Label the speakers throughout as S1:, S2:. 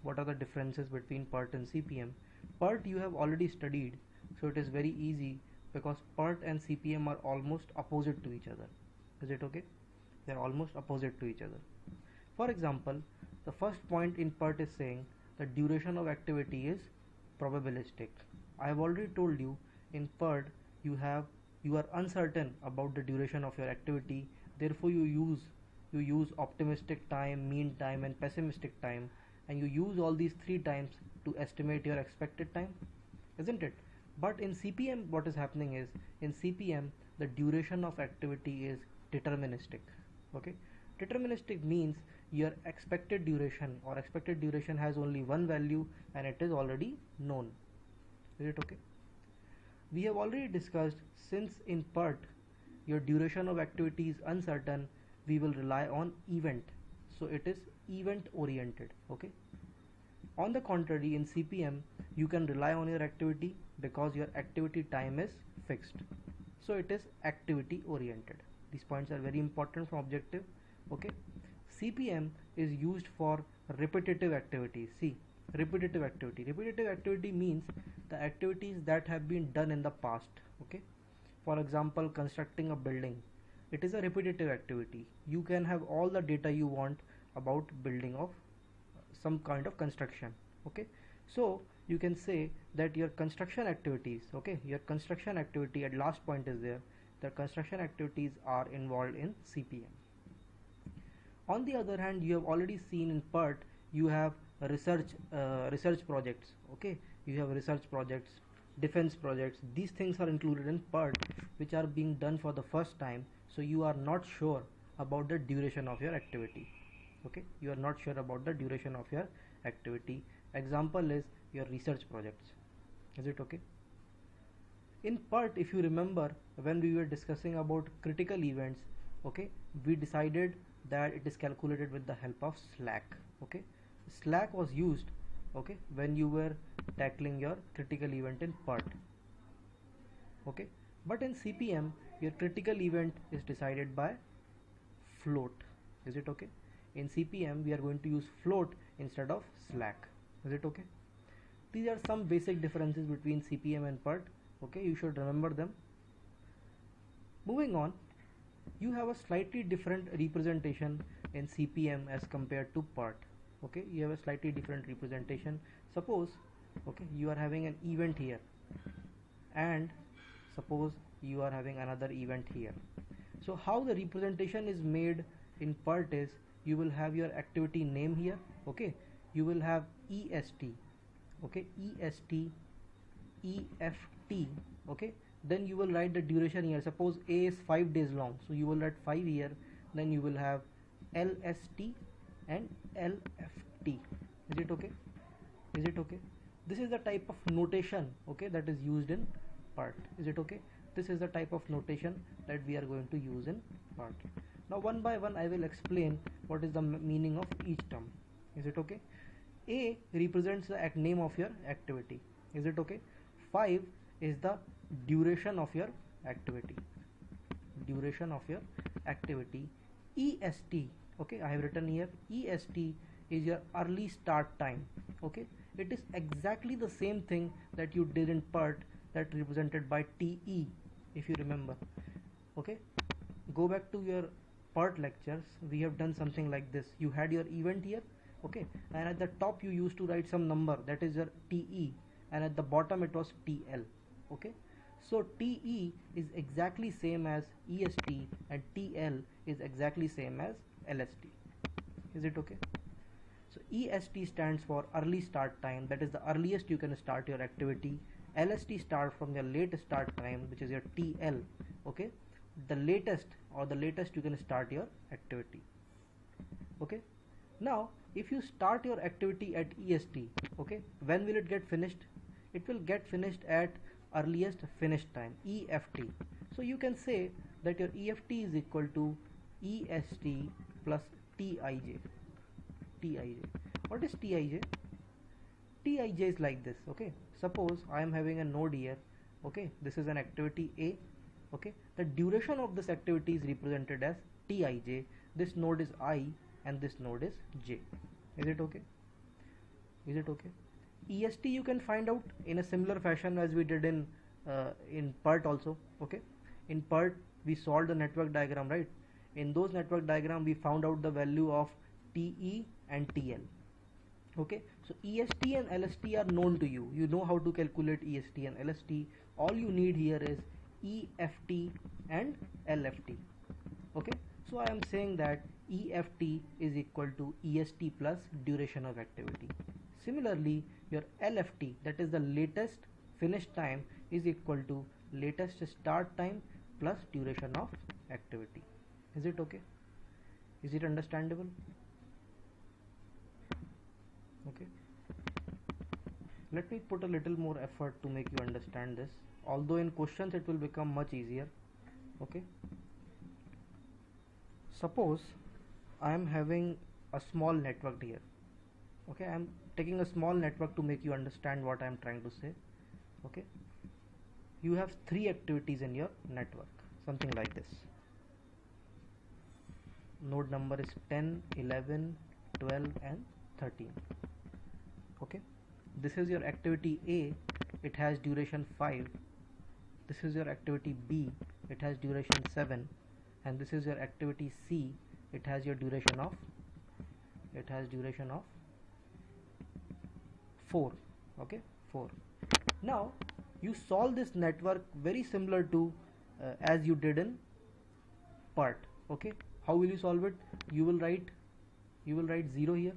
S1: What are the differences between PERT and CPM? PERT you have already studied, so it is very easy because PERT and CPM are almost opposite to each other. Is it okay? They are almost opposite to each other. For example, the first point in PERT is saying the duration of activity is probabilistic. I have already told you in PERT you are uncertain about the duration of your activity, therefore you use optimistic time, mean time and pessimistic time, and you use all these three times to estimate your expected time, isn't it? But in CPM what is happening is, in CPM the duration of activity is deterministic. Okay, deterministic means your expected duration has only one value and it is already known. Is it okay? We have already discussed, since in PERT your duration of activity is uncertain, we will rely on event, so it is event oriented. Okay, on the contrary, in CPM you can rely on your activity because your activity time is fixed, so it is activity oriented. These points are very important from objective. Okay, CPM is used for repetitive activities. See, repetitive activity means the activities that have been done in the past. Okay, for example, constructing a building, it is a repetitive activity. You can have all the data you want about building of some kind of construction. Okay, so you can say that your construction activities, okay, your construction activity at last point is there, the construction activities are involved in CPM. On the other hand, you have already seen in PERT you have research projects. Okay, you have research projects, defense projects. These things are included in PERT, which are being done for the first time, so you are not sure about the duration of your activity. Okay, you are not sure about the duration of your activity. Example is your research projects. Is it okay? In PERT, if you remember, when we were discussing about critical events, okay, we decided that it is calculated with the help of slack. Okay, slack was used, okay, when you were tackling your critical event in PERT. Okay, but in CPM your critical event is decided by float. Is it okay? In CPM we are going to use float instead of slack. Is it okay? These are some basic differences between CPM and PERT. Okay, you should remember them. Moving on, you have a slightly different representation in CPM as compared to PERT. Okay, you have a slightly different representation. Suppose, okay, you are having an event here, and suppose you are having another event here. So how the representation is made in PERT is, you will have your activity name here. Okay, you will have EST. Okay, EST, EFT. Okay, then you will write the duration here. Suppose A is 5 days long, so you will write 5 here. Then you will have LST and LFT. Is it okay? Is it okay? This is the type of notation, okay, that is used in PERT. Is it okay? This is the type of notation that we are going to use in PERT. Now one by one I will explain what is the meaning of each term. Is it okay? A represents the name of your activity. Is it okay? 5 is the duration of your activity. Duration of your activity. EST, okay, I have written here, EST is your early start time. Okay, it is exactly the same thing that you did in PERT, that represented by TE, if you remember. Okay, go back to your PERT lectures. We have done something like this. You had your event here, okay, and at the top you used to write some number, that is your TE, and at the bottom it was TL. Okay, so TE is exactly same as EST and TL is exactly same as LST. Is it okay? So EST stands for early start time, that is the earliest you can start your activity. LST start from your late start time, which is your TL. Okay, the latest you can start your activity. Okay, now if you start your activity at EST, okay, when will it get finished? It will get finished at earliest finish time, EFT. So you can say that your EFT is equal to EST plus TIJ. TIJ. What is TIJ? TIJ is like this. Okay, suppose I am having a node here. Okay, this is an activity A. Okay, the duration of this activity is represented as Tij. This node is I and this node is J. Is it okay? Is it okay? EST you can find out in a similar fashion as we did in PERT also. Okay, in PERT we solved the network diagram, right? In those network diagram we found out the value of TE and TL. Okay, so EST and LST are known to you. You know how to calculate EST and LST. All you need here is EFT and LFT. Okay, so I am saying that EFT is equal to EST plus duration of activity. Similarly, your LFT, that is the latest finish time, is equal to latest start time plus duration of activity. Is it okay? Is it understandable? Okay, let me put a little more effort to make you understand this, although in questions it will become much easier. Okay, suppose I am having a small network here. Okay, I am taking a small network to make you understand what I am trying to say. Okay, you have 3 activities in your network, something like this. Node number is 10, 11, 12 and 13. Okay, this is your activity A, it has duration 5. This is your activity B, it has duration 7, and this is your activity C, it has your duration of 4. Okay, 4. Now you solve this network very similar to as you did in PERT. Okay, how will you solve it? You will write 0 here,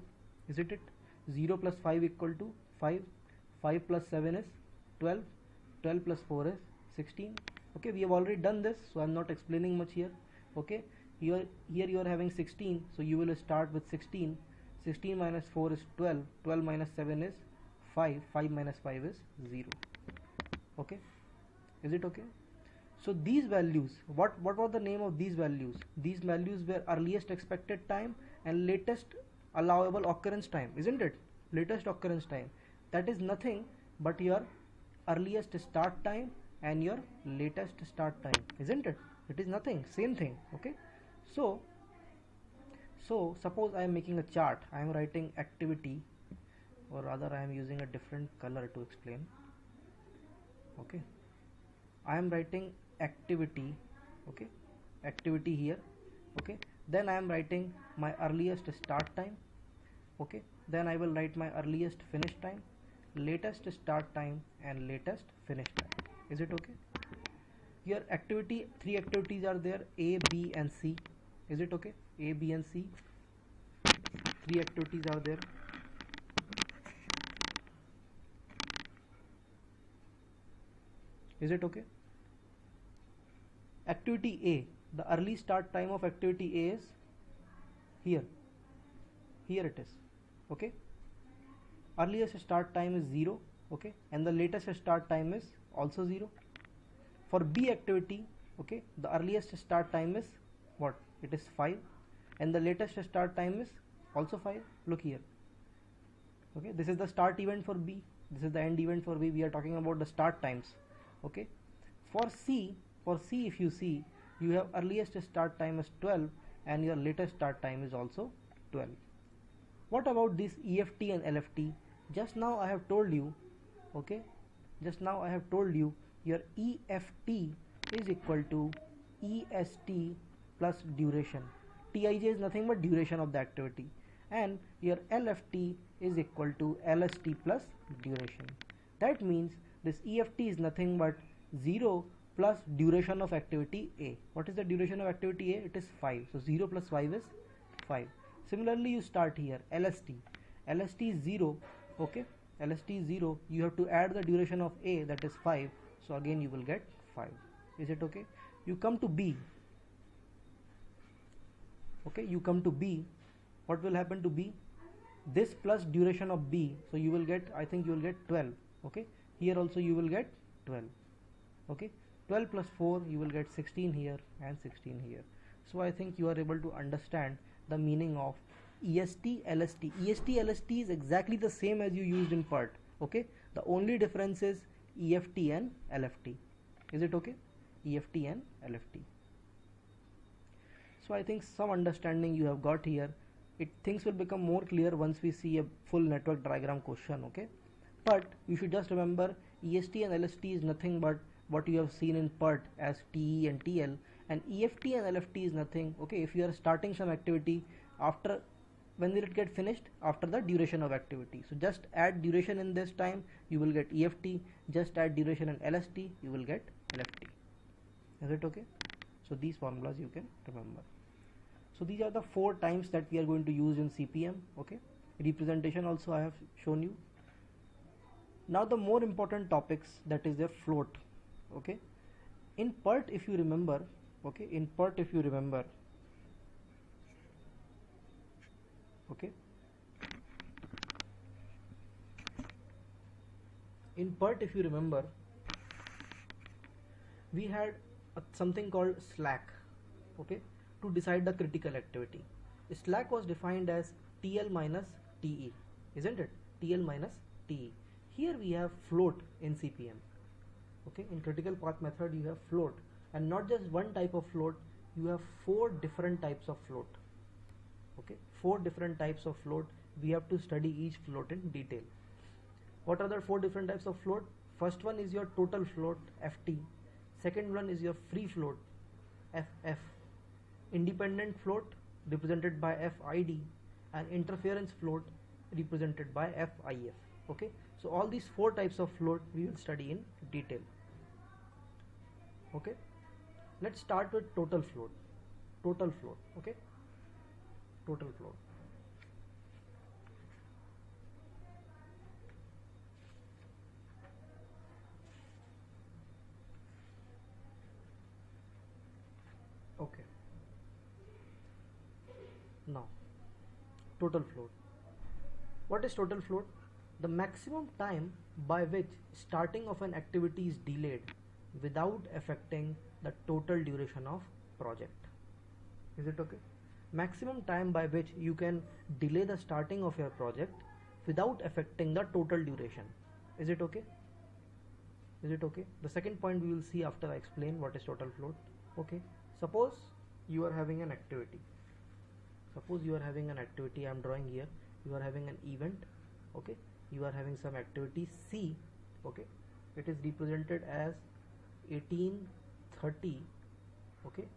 S1: isn't it? 0 plus 5 equal to 5, 5 plus 7 is 12, 12 plus 4 is 16. Okay, we have already done this, so I am not explaining much here. Okay, here you are having 16, so you will start with 16. 16 minus 4 is 12, 12 minus 7 is 5, 5 minus 5 is 0. Okay, is it okay? So these values, what was the name of these values? These values were earliest expected time and latest allowable occurrence time, isn't it? Latest occurrence time, that is nothing but your earliest start time and your latest start time, isn't it? It is nothing, same thing. Okay, so suppose I am making a chart. I am writing activity, or rather I am using a different color to explain. Okay, I am writing activity. Okay, activity here. Okay, then I am writing my earliest start time. Okay, then I will write my earliest finish time, latest start time and latest finish time. Is it okay? Your activity, 3 activities are there, A, B and C. Is it okay? A, B and C, 3 activities are there. Is it okay? Activity A, the early start time of activity A is here it is. Okay, earliest start time is 0. Okay, and the latest start time is also 0. For B activity, okay, the earliest start time is what? It is 5, and the latest start time is also 5. Look here. Okay, this is the start event for B, this is the end event for B. We are talking about the start times. Okay, for C if you see, you have earliest start time is 12 and your latest start time is also 12. What about this EFT and LFT? Just now I have told you, okay, just now I have told you your EFT is equal to EST plus duration. Tij is nothing but duration of the activity, and your LFT is equal to LST plus duration. That means this EFT is nothing but 0 plus duration of activity A. What is the duration of activity A? It is 5. So 0 plus 5 is 5. Similarly, you start here LST. LST is 0. Okay, LST is 0. You have to add the duration of A, that is 5. So again you will get 5. Is it okay? You come to B. Okay, you come to B. What will happen to B? This plus duration of B. So you will get, I think you will get 12. Okay, here also you will get 12. Okay, 12 plus 4 you will get 16 here and 16 here. So I think you are able to understand the meaning of EST LST. EST LST is exactly the same as you used in PERT. Okay, the only difference is EFT and LFT. Is it okay? EFT and LFT. So I think some understanding you have got here. things will become more clear once we see a full network diagram question, okay? But you should just remember EST and LST is nothing but what you have seen in PERT as TE and TL, and EFT and LFT is nothing, okay? If you are starting some activity, after when will it get finished? After the duration of activity. So just add duration in this time, you will get EFT. Just add duration in LST, you will get LFT. Is it okay? So these formulas you can remember. So these are the 4 times that we are going to use in CPM, okay? Representation also I have shown you. Now the more important topics, that is the float, okay? In PERT, if you remember, okay, in PERT if you remember, okay, in PERT if you remember, we had something called slack, okay, to decide the critical activity. Slack was defined as TL minus TE, isn't it? TL minus TE. Here we have float in CPM, okay? In critical path method you have float, and not just one type of float, you have 4 different types of float, okay? 4 different types of float. We have to study each float in detail. What are the 4 different types of float? First one is your total float, FT. Second one is your free float, FF. Independent float represented by FID, and interference float represented by FIF, okay? So all these 4 types of float we will study in detail, okay? Let's start with total float. Total float, okay? Total float. Okay. Now, total float. What is total float? The maximum time by which starting of an activity is delayed without affecting the total duration of project. Is it okay? Maximum time by which you can delay the starting of your project without affecting the total duration. Is it okay? Is it okay? The second point we will see after I explain what is total float. Okay. Suppose you are having an activity. Suppose you are having an activity, I am drawing here. You are having an event, okay? You are having some activity C, okay? It is represented as 18:30, okay?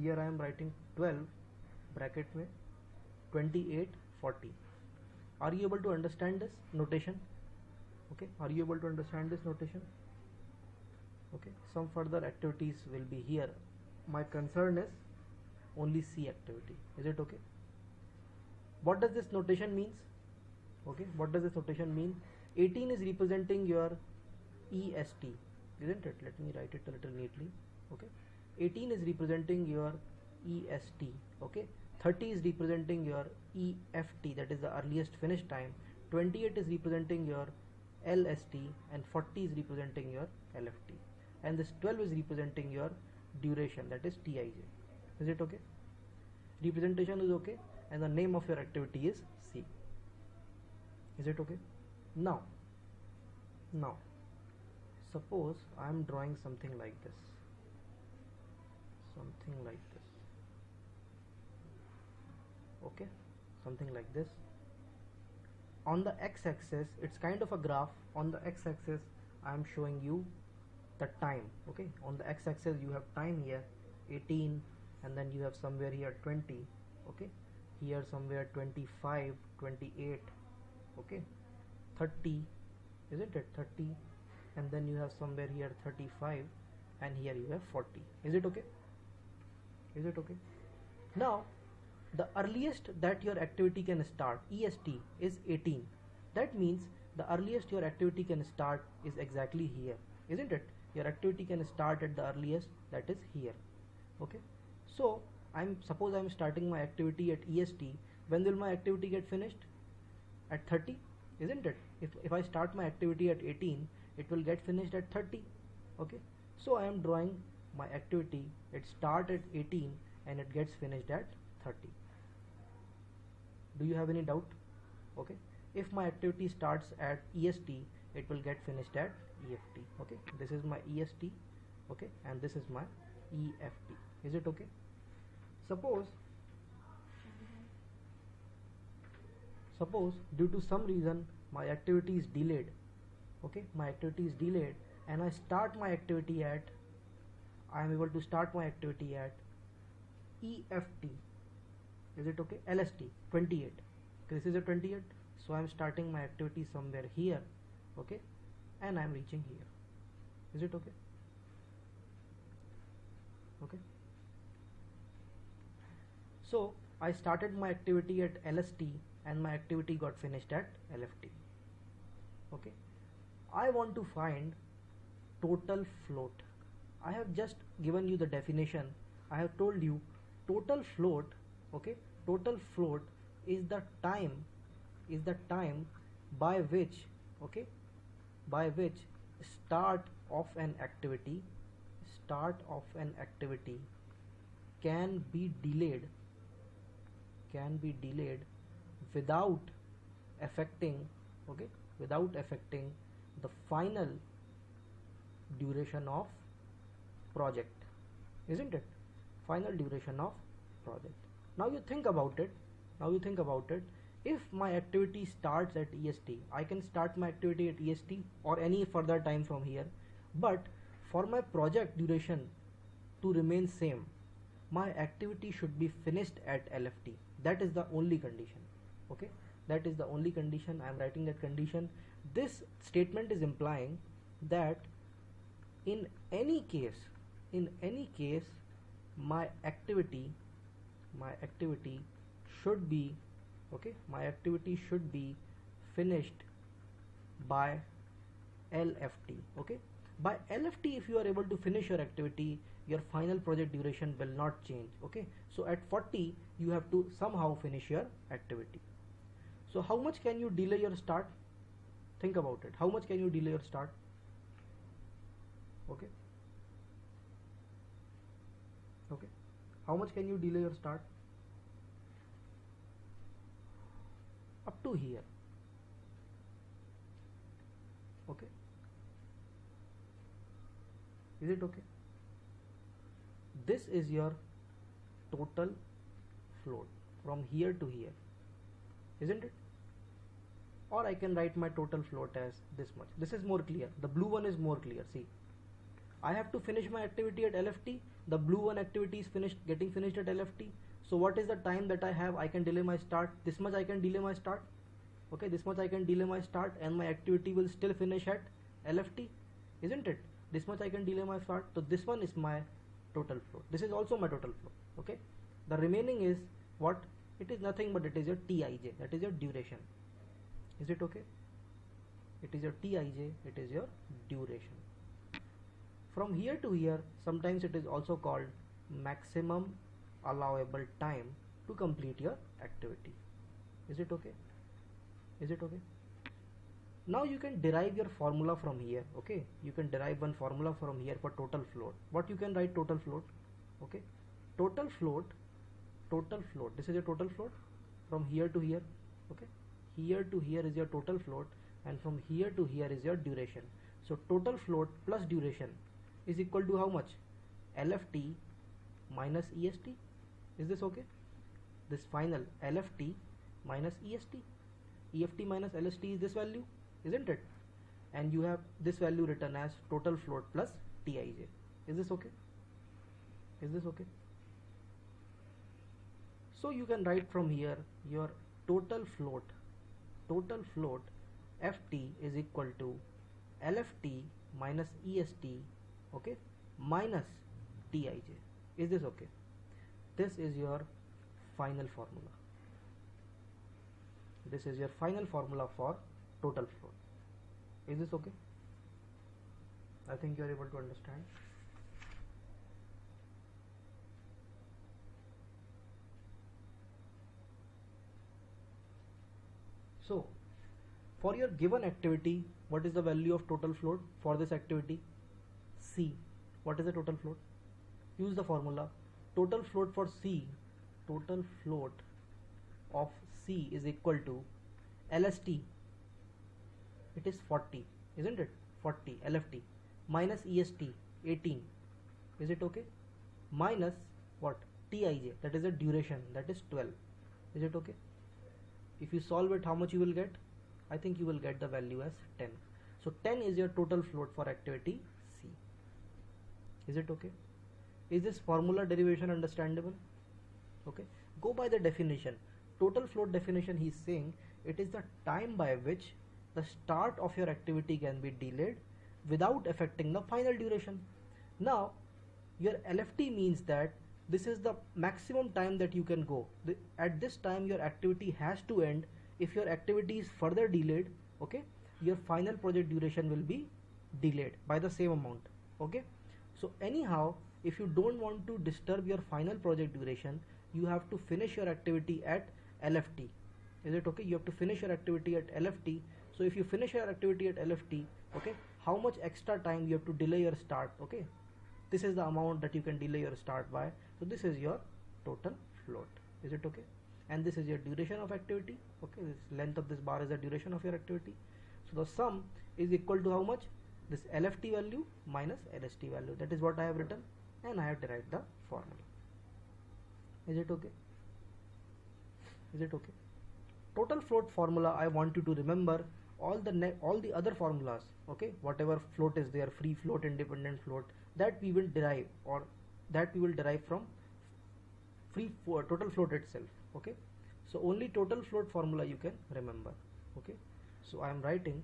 S1: Here I am writing 12 bracket में 28:40. Are you able to understand this notation? Okay, are you able to understand this notation? Okay, some further activities will be here. My concern is only C activity. Is it okay? What does this notation means? Okay, what does this notation mean? 18 is representing your EST, isn't it? Let me write it a little neatly. Okay, 18 is representing your EST. Okay, 30 is representing your EFT, that is the earliest finish time. 28 is representing your LST, and 40 is representing your LFT, and this 12 is representing your duration, that is TIJ. Is it okay? Representation is okay, and the name of your activity is C. Is it okay? Now suppose I am drawing something like this, okay, something like this. On the x-axis it's kind of a graph. On the x-axis I am showing you the time, okay? On the x-axis you have time here 18, and then you have somewhere here 20, okay? Here somewhere 25, 28, okay? 30, isn't it? 30, and then you have somewhere here 35, and here you have 40. Is it okay? Is it okay? Now the earliest that your activity can start, EST, is 18. That means the earliest your activity can start is exactly here, isn't it? Your activity can start at the earliest, that is here, okay? So suppose I'm starting my activity at EST. When will my activity get finished? At 30, isn't it? If I start my activity at 18, it will get finished at 30, okay? So I am drawing my activity. It starts at 18 and it gets finished at 30. Do you have any doubt? Okay, if my activity starts at EST, it will get finished at EFT. Okay, this is my EST, okay, and this is my EFT. Is it okay? Suppose Suppose due to some reason my activity is delayed, okay, my activity is delayed, and I am able to start my activity at EFT. Is it okay? LST 28. This is a 28, so I am starting my activity somewhere here, okay, and I am reaching here. Is it okay? Okay. So I started my activity at LST and my activity got finished at LFT. Okay. I want to find total float. I have just given you the definition. I have told you total float, okay, total float is the time by which, okay, by which start of an activity can be delayed without affecting, okay, without affecting the final duration of project, isn't it? Final duration of project. Now you think about it, if my activity starts at EST, I can start my activity at EST or any further time from here, but for my project duration to remain same, my activity should be finished at LFT. That is the only condition, okay, that is the only condition. I am writing that condition. This statement is implying that in any case my activity should be, okay, my activity should be finished by LFT. Okay, by LFT, if you are able to finish your activity, your final project duration will not change. Okay, so at 40 you have to somehow finish your activity. So how much can you delay your start? Think about it. How much can you delay your start? Okay, how much can you delay your start? Up to here. Okay, is it okay? This is your total float from here to here, isn't it? Or I can write my total float as this much. This is more clear. The blue one is more clear. See, I have to finish my activity at LFT. The blue one activity is getting finished at LFT. So what is the time that I have? I can delay my start. This much I can delay my start. Okay, this much I can delay my start, and my activity will still finish at LFT, isn't it? This much I can delay my start. So this one is my total float. This is also my total float. Okay, the remaining is what? It is nothing but it is your Tij. That is your duration. Is it okay? It is your Tij. It is your duration. From here to here, sometimes it is also called maximum allowable time to complete your activity. Is it okay? Is it okay? Now you can derive your formula from here. Okay, you can derive one formula from here for total float. What you can write? Total float. Okay, total float. This is your total float from here to here. Okay, here to here is your total float, and from here to here is your duration. So total float plus duration is equal to how much? LFT minus EST. Is this okay? This final LFT minus EST. EFT minus LST is this value, isn't it? And you have this value written as total float plus Tij. Is this okay? Is this okay? So you can write from here your total float FT is equal to LFT minus EST, okay, minus Tij. Is this okay? This is your final formula. This is your final formula for total float. Is this okay? I think you are able to understand. So for your given activity, what is the value of total float for this activity? C. What is the total float? Use the formula. Total float for C, total float of C is equal to LST. It is 40, isn't it? 40 LFT minus EST 18. Is it okay? Minus what? Tij, that is a duration, that is 12. Is it okay? If you solve it, how much you will get? I think you will get the value as 10. So 10 is your total float for activity C. Is it okay? Is this formula derivation understandable? Okay, go by the definition. Total float definition, he's saying it is the time by which the start of your activity can be delayed without affecting the final duration. Now your LFT means that this is the maximum time that you can go. At this time your activity has to end. If your activity is further delayed, okay, your final project duration will be delayed by the same amount. Okay, so anyhow, if you don't want to disturb your final project duration, you have to finish your activity at LFT. Is it okay? You have to finish your activity at LFT. So if you finish your activity at LFT, okay, how much extra time you have to delay your start? Okay, this is the amount that you can delay your start by. So this is your total float. Is it okay? And this is your duration of activity. Okay, this length of this bar is the duration of your activity. So the sum is equal to how much? This LFT value minus LST value. That is what I have written, and I have derived the formula. Is it okay? Is it okay? Total float formula, I want you to remember all the other formulas. Okay, whatever float is there, free float, independent float, that we will derive, or that we will derive from total float itself. Okay, so only total float formula you can remember. Okay, so I am writing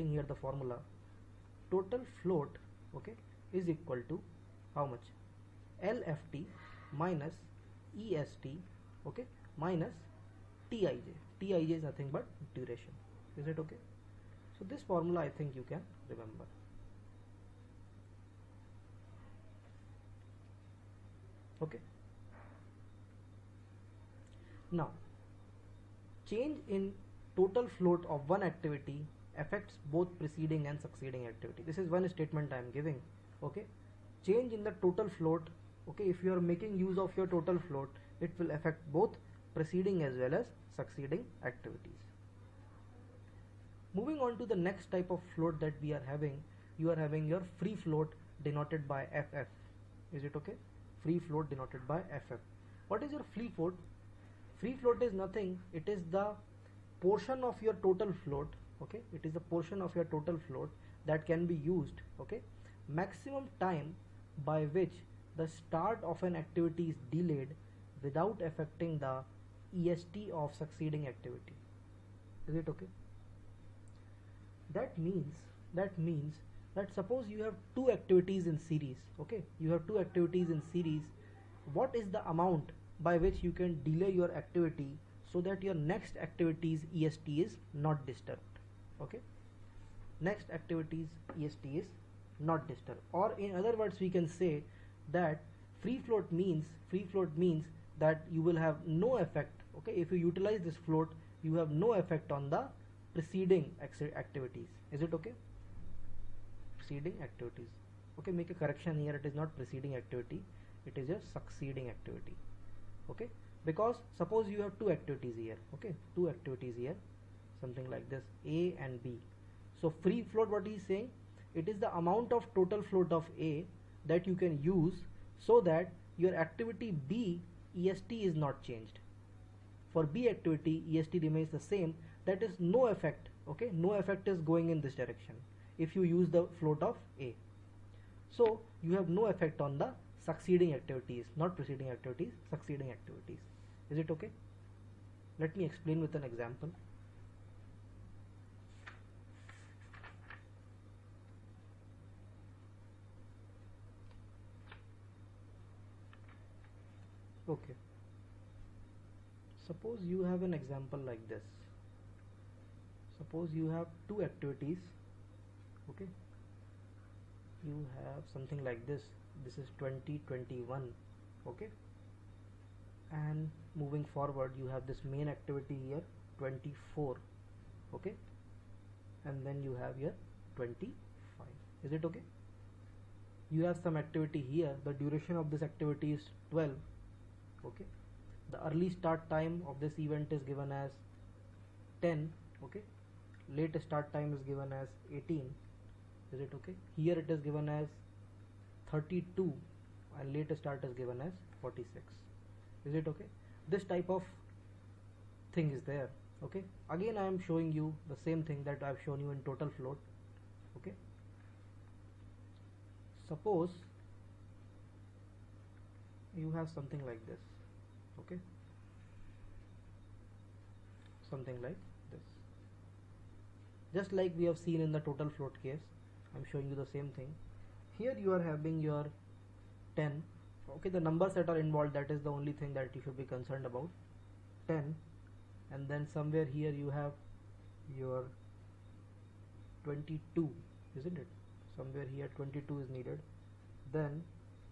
S1: here the formula. Total float, okay, is equal to how much? LFT minus EST, okay, minus TIJ. TIJ is nothing but duration. Is it okay? So this formula I think you can remember. Okay. Now, change in total float of one activity affects both preceding and succeeding activity. This is one statement I am giving. Okay, change in the total float. Okay, if you are making use of your total float, it will affect both preceding as well as succeeding activities. Moving on to the next type of float that we are having, you are having your free float denoted by FF. Is it okay? Free float denoted by FF. What is your free float? Free float is nothing, it is the portion of your total float. Okay, it is the portion of your total float that can be used. Okay, maximum time by which the start of an activity is delayed without affecting the EST of succeeding activity. Is it okay? That means that suppose you have two activities in series. Okay, you have two activities in series. What is the amount by which you can delay your activity so that your next activity's EST is not disturbed? Okay, next activity's EST is not disturbed, or in other words we can say that free float means that you will have no effect. Okay, if you utilize this float, you have no effect on the preceding activities. Is it okay? Preceding activities. Okay, make a correction here, it is not preceding activity, it is a succeeding activity. Okay, because suppose you have two activities here. Okay, two activities here, something like this, A and B. So free float, what he is saying, it is the amount of total float of A that you can use so that your activity B EST is not changed. For B activity EST remains the same, that is no effect. Okay, no effect is going in this direction if you use the float of A. So you have no effect on the succeeding activities, not preceding activities, succeeding activities. Is it okay? Let me explain with an example. Okay, suppose you have an example like this. Suppose you have two activities. Okay, you have something like this. This is 2021. Okay, and moving forward you have this main activity here 24. Okay, and then you have here 25. Is it okay? You have some activity here, the duration of this activity is 12. Okay, the early start time of this event is given as 10. Okay, late start time is given as 18. Is it okay? Here it is given as 32 and late start is given as 46. Is it okay? This type of thing is there. Okay, again I am showing you the same thing that I have shown you in total float. Okay, suppose you have something like this. Okay, something like this, just like we have seen in the total float case. I'm showing you the same thing. Here you are having your 10. Okay, the numbers that are involved, that is the only thing that you should be concerned about. 10, and then somewhere here you have your 22, isn't it? Somewhere here 22 is needed. Then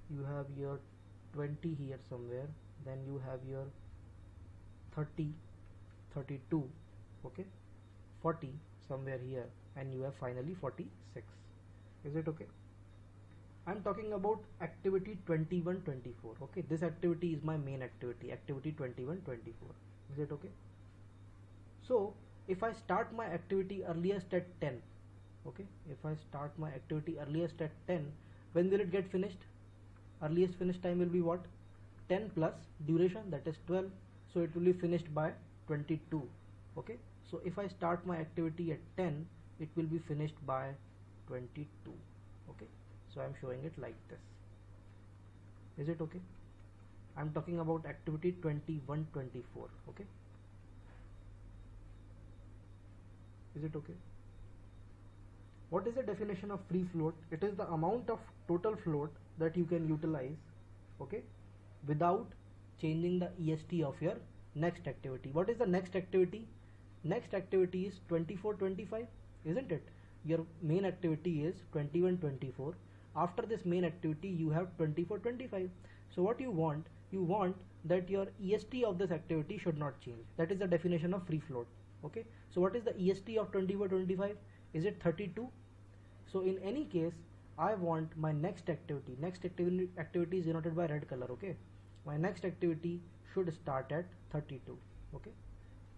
S1: you have your 20 here somewhere. Then you have your 30, 32, okay, 40 somewhere here, and you have finally 46. Is it okay? I'm talking about activity 21, 24. Okay, this activity is my main activity, activity 21, 24. Is it okay? So if I start my activity earliest at 10, okay, if I start my activity earliest at 10, when will it get finished? Earliest finish time will be what? 10 plus duration, that is 12. So it will be finished by 22. Okay, so if I start my activity at 10, it will be finished by 22. Okay, so I am showing it like this. Is it okay? I am talking about activity 21, 24. Okay, is it okay? What is the definition of free float? It is the amount of total float that you can utilize, okay, without changing the EST of your next activity. What is the next activity? Next activity is 24, 25, isn't it? Your main activity is 21, 24. After this main activity you have 24, 25. So what you want that your EST of this activity should not change. That is the definition of free float. Okay, so what is the EST of 24, 25? Is it 32? So in any case, I want my next activity is denoted by red color. Okay, my next activity should start at 32. Okay,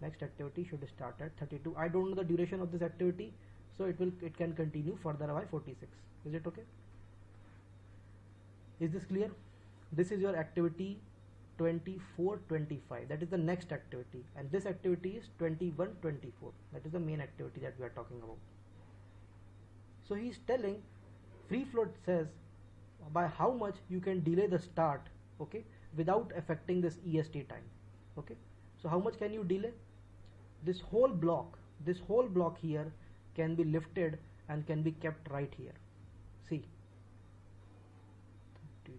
S1: next activity should start at 32. I don't know the duration of this activity, so it can continue further by 46. Is it okay? Is this clear? This is your activity 24, 25. That is the next activity, and this activity is 21, 24. That is the main activity that we are talking about. So he is telling, free float says by how much you can delay the start, okay, without affecting this EST time. Okay, so how much can you delay? This whole block here can be lifted and can be kept right here. See, 32,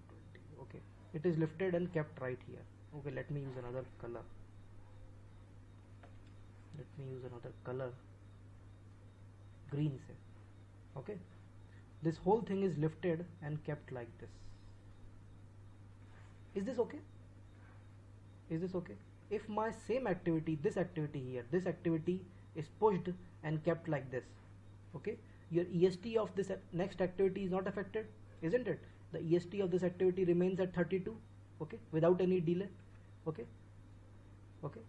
S1: 20. Okay, it is lifted and kept right here. Okay, let me use another color. Green say. Okay, this whole thing is lifted and kept like this. Is this okay? Is this okay? If my same activity, this activity here, this activity is pushed and kept like this, okay, your EST of this next activity is not affected, isn't it? The EST of this activity remains at 32, okay, without any delay. Okay,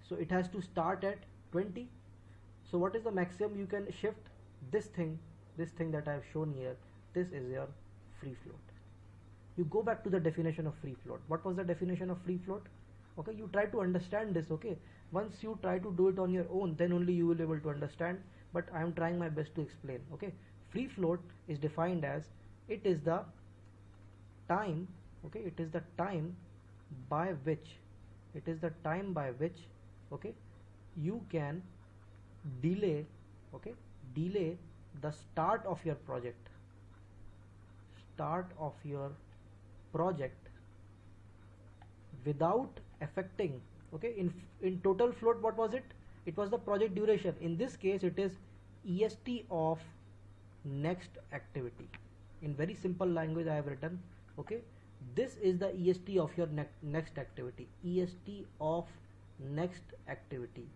S1: so it has to start at 20. So what is the maximum you can shift? This thing that I have shown here, this is your free float. You go back to the definition of free float. What was the definition of free float? Okay, you try to understand this. Okay, once you try to do it on your own, then only you will be able to understand, but I am trying my best to explain. Okay, free float is defined as, it is the time, okay, it is the time by which okay, you can delay, okay, delay the start of your project without affecting, okay, in total float, what was it? It was the project duration. In this case it is EST of next activity. In very simple language I have written, okay, this is the EST of your next activity, EST of next activity.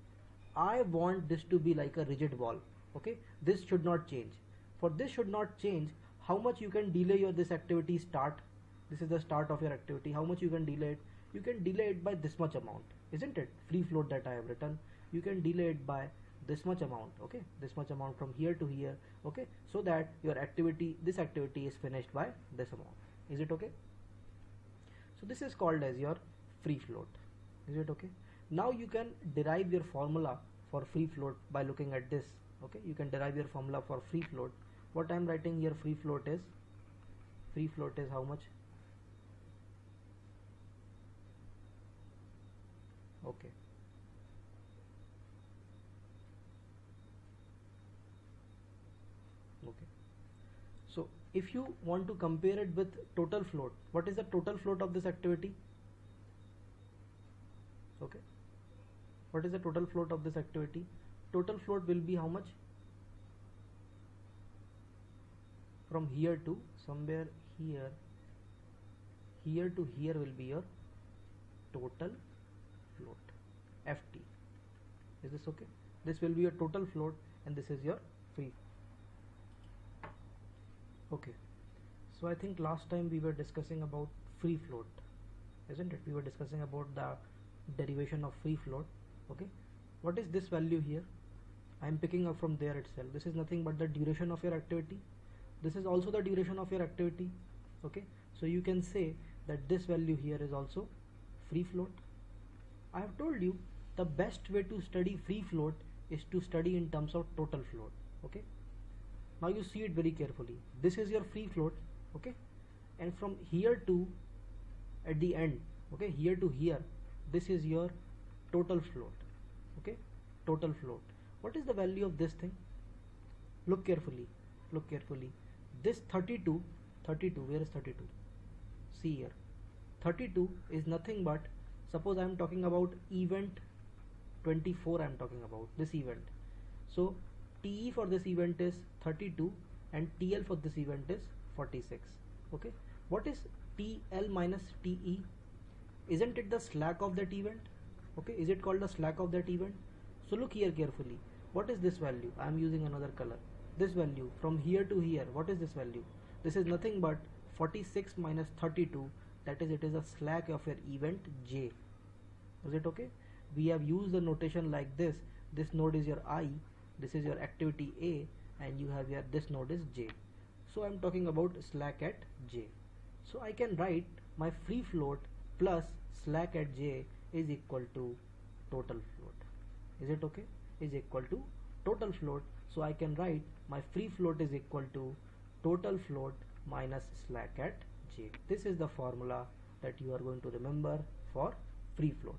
S1: I want this to be like a rigid wall. Okay, this should not change. For this should not change, how much you can delay this activity start? This is the start of your activity. How much you can delay it? You can delay it by this much amount, isn't it? Free float that I have written, you can delay it by this much amount. Okay, this much amount from here to here. Okay, so that your activity, this activity is finished by this amount. Is it okay? So this is called as your free float. Is it okay? Now you can derive your formula for free float by looking at this. Okay, you can derive your formula for free float. What I'm writing here, free float is how much? Okay, okay. So if you want to compare it with total float, what is the total float of this activity? Okay, what is the total float of this activity? Total float will be how much? From here to somewhere here, here to here will be your total float, ft. Is this okay? This will be your total float and this is your free. Okay, so I think last time we were discussing about free float, isn't it? We were discussing about the derivation of free float. Okay, what is this value here? I am picking up from there itself. This is nothing but the duration of your activity. This is also the duration of your activity. Okay, so you can say that this value here is also free float. I have told you the best way to study free float is to study in terms of total float. Okay, now you see it very carefully. This is your free float. Okay, and from here to at the end, okay, here to here, this is your total float. Okay, total float. What is the value of this thing? Look carefully, look carefully. This 32, where is 32? See here, 32 is nothing but, suppose I am talking about event 24, I am talking about this event. So TE for this event is 32 and TL for this event is 46. Okay, what is TL minus TE? Isn't it the slack of that event? Okay, is it called the slack of that event? So look here carefully. What is this value? I am using another color. This value from here to here, what is this value? This is nothing but 46 minus 32, that is, it is a slack of your event J. Is it okay? We have used the notation like this. This node is your I, this is your activity A, and you have your, this node is J. So I am talking about slack at J. So I can write my free float plus slack at J is equal to total float. Is it okay? Is equal to total float. So I can write my free float is equal to total float minus slack at J. This is the formula that you are going to remember for free float.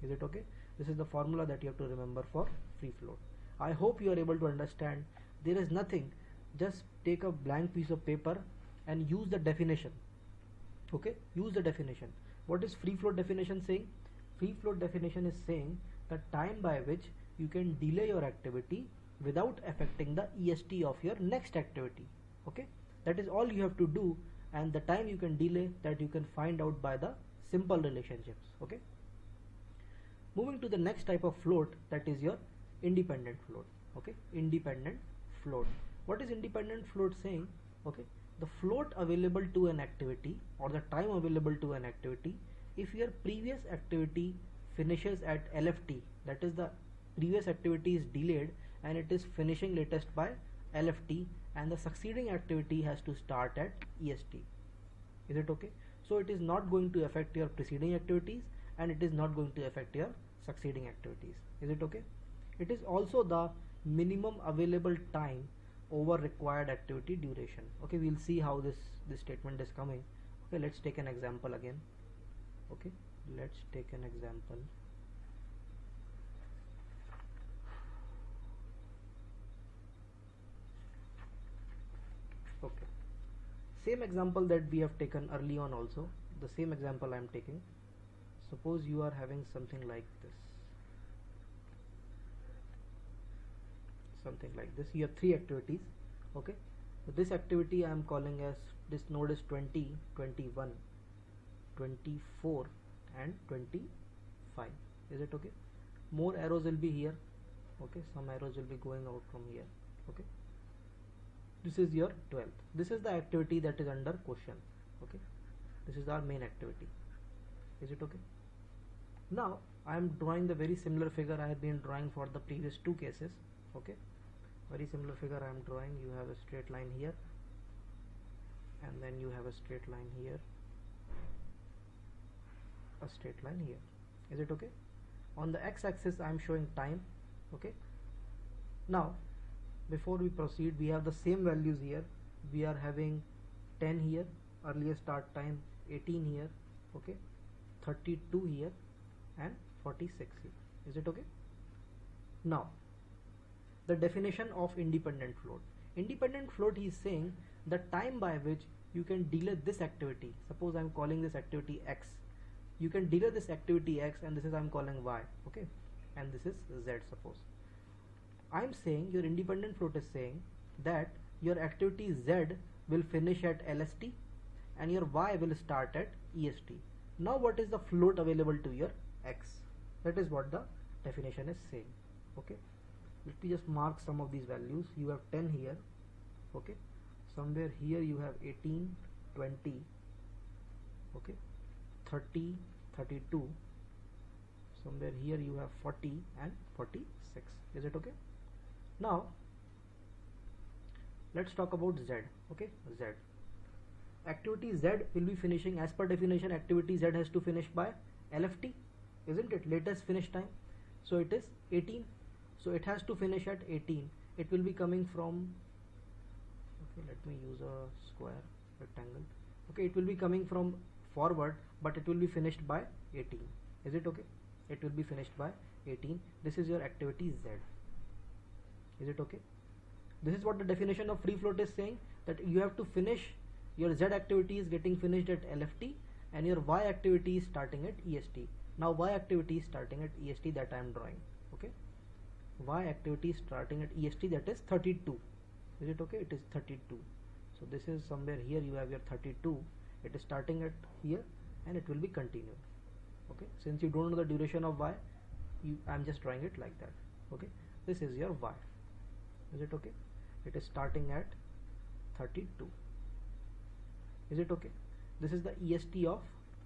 S1: Is it okay? This is the formula that you have to remember for free float. I hope you are able to understand. There is nothing. Just take a blank piece of paper and use the definition. Okay? Use the definition. What is free float definition saying? Free float definition is saying the time by which you can delay your activity without affecting the EST of your next activity. Okay, that is all you have to do, and the time you can delay, that you can find out by the simple relationships. Okay, moving to the next type of float, that is your independent float. Okay, independent float. What is independent float saying? Okay, the float available to an activity or the time available to an activity if your previous activity finishes at LFT, that is, the previous activity is delayed and it is finishing latest by LFT, and the succeeding activity has to start at EST. Is it okay? So it is not going to affect your preceding activities and it is not going to affect your succeeding activities. Is it okay? It is also the minimum available time over required activity duration. Okay, we'll see how this statement is coming. Okay, let's take an example again. Okay, let's take an example. Okay, same example that we have taken early on also, the same example I am taking. Suppose you are having something like this, you have three activities. Okay, so this activity I am calling as, this node is 20, 21, 24 and 25. Is it okay? More arrows will be here. Okay, some arrows will be going out from here. Okay, this is your 12th. This is the activity that is under question. Okay, this is our main activity. Is it okay? Now I am drawing the very similar figure I have been drawing for the previous two cases. Okay, very similar figure I am drawing. You have a straight line here and then you have a straight line here, a straight line here. Is it okay? On the x-axis I am showing time. Okay, now before we proceed, we have the same values here. We are having 10 here, earliest start time, 18 here, okay, 32 here, and 46 here. Is it okay? Now the definition of independent float. Independent float, he is saying the time by which you can delay this activity. Suppose I am calling this activity x, you can delay this activity x, and this is I am calling y, okay, and this is z. Suppose I am saying your independent float is saying that your activity z will finish at LST and your y will start at EST. Now what is the float available to your x? That is what the definition is saying. Okay, let me just mark some of these values. You have 10 here, okay, somewhere here you have 18, 20, okay, 30, 32, somewhere here you have 40 and 46. Is it okay? Now let's talk about z. Okay, z activity z will be finishing, as per definition activity z has to finish by LFT, isn't it, latest finish time? So it is 18, so it has to finish at 18. It will be coming from, okay, let me use a square rectangle. Okay, it will be coming from forward, but it will be finished by 18. Is it okay? It will be finished by 18. This is your activity z. Is it okay? This is what the definition of free float is saying, that you have to finish, your z activity is getting finished at LFT and your y activity is starting at EST. Now y activity is starting at EST, that I am drawing. Okay, y activity is starting at EST, that is 32. Is it okay? It is 32. So this is somewhere here you have your 32. It is starting at here and it will be continued. Okay, since you don't know the duration of y, I am just drawing it like that. Okay, this is your y. Is it okay? It is starting at 32. Is it okay? This is the EST of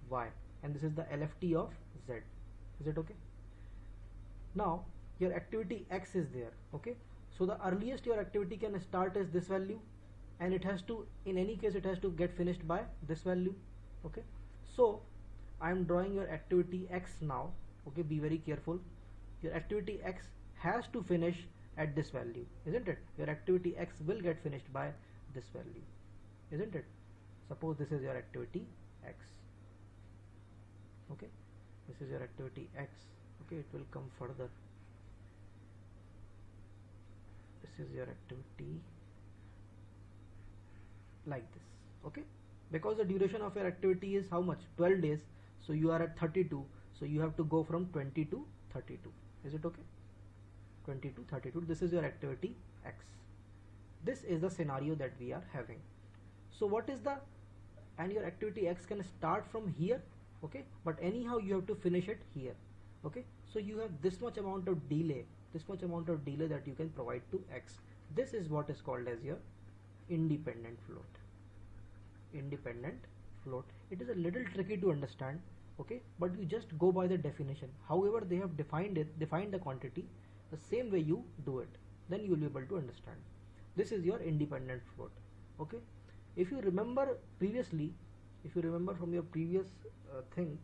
S1: y and this is the LFT of z. Is it okay? Now your activity x is there. Okay, so the earliest your activity can start is this value, and it has to, in any case it has to get finished by this value. Okay, so I am drawing your activity x now. Okay, be very careful. Your activity x has to finish at this value, isn't it? Your activity x will get finished by this value, isn't it? Suppose this is your activity x. Okay, this is your activity x. Okay, it will come further. This is your activity like this. Okay, because the duration of your activity is how much? 12 days. So you are at 32, so you have to go from 20 to 32. Is it okay? 20 to 32. This is your activity x. This is the scenario that we are having. So what is the, and your activity x can start from here, okay, but anyhow you have to finish it here. Okay, so you have this much amount of delay, that you can provide to x. This is what is called as your independent float. Independent float. It is a little tricky to understand, okay, but you just go by the definition. However they have defined the quantity, the same way you do it, then you will be able to understand. This is your independent float. Okay, if you remember previously, if you remember from your previous thing,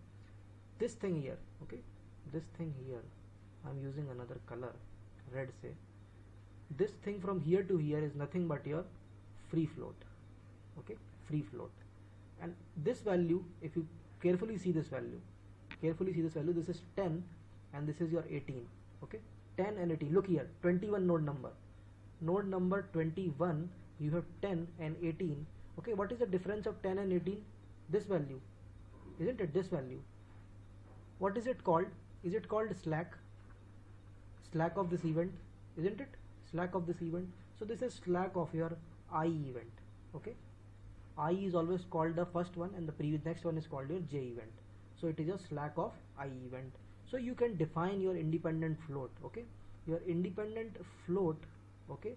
S1: this thing here, okay, this thing here, I'm using another color, red say, this thing from here to here is nothing but your free float. Okay, free float. And this value, if you carefully see this value, this is 10 and this is your 18. Okay, 10 and 18. Look here, 21 node number 21, you have 10 and 18. Okay, what is the difference of 10 and 18? This value, isn't it? This value. What is it called? Is it called slack of this event? Isn't it? Slack of this event. So this is slack of your I event. Okay, I is always called the first one and the previous next one is called your J event. So it is a slack of I event. So you can define your independent float. Okay, your independent float, okay,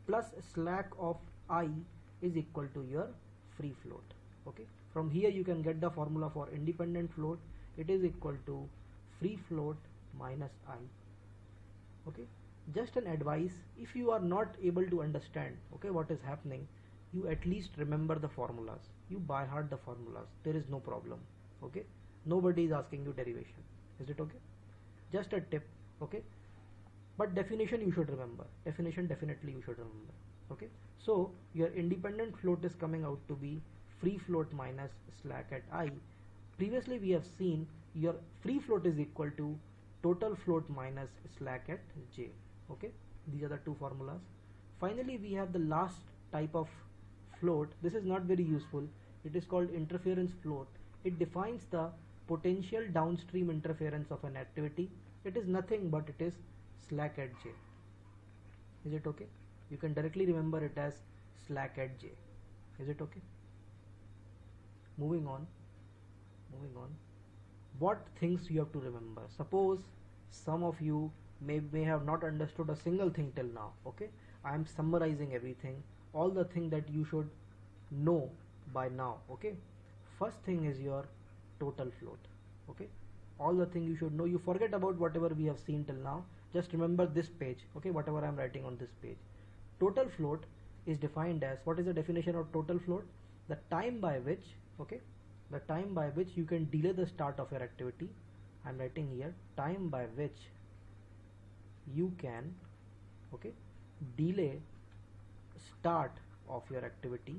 S1: plus slack of I is equal to your free float. Okay, from here you can get the formula for independent float. It is equal to free float minus I. Okay, just an advice, if you are not able to understand, okay, what is happening, you at least remember the formulas, you by heart the formulas, there is no problem. Okay, nobody is asking you derivation. Is it okay? just a tip, okay? But definition you should remember, definition definitely you should remember, okay? So your independent float is coming out to be free float minus slack at I. Previously we have seen your free float is equal to total float minus slack at J, okay? These are the two formulas. Finally we have the last type of float. This is not very useful. It is called interference float. It defines the potential downstream interference of an activity. It is nothing but it is slack at J. Is it okay? You can directly remember it as slack at J. Is it okay? Moving on. What things you have to remember? Suppose some of you may have not understood a single thing till now, okay? I am summarizing everything, all the thing that you should know by now, okay? First thing is your total float, okay? All the thing you should know. You forget about whatever we have seen till now. Just remember this page, okay? Whatever I am writing on this page. Total float is defined as, what is the definition of total float? The time by which, okay, the time by which you can delay the start of your activity. I am writing here, time by which you can, okay, delay start of your activity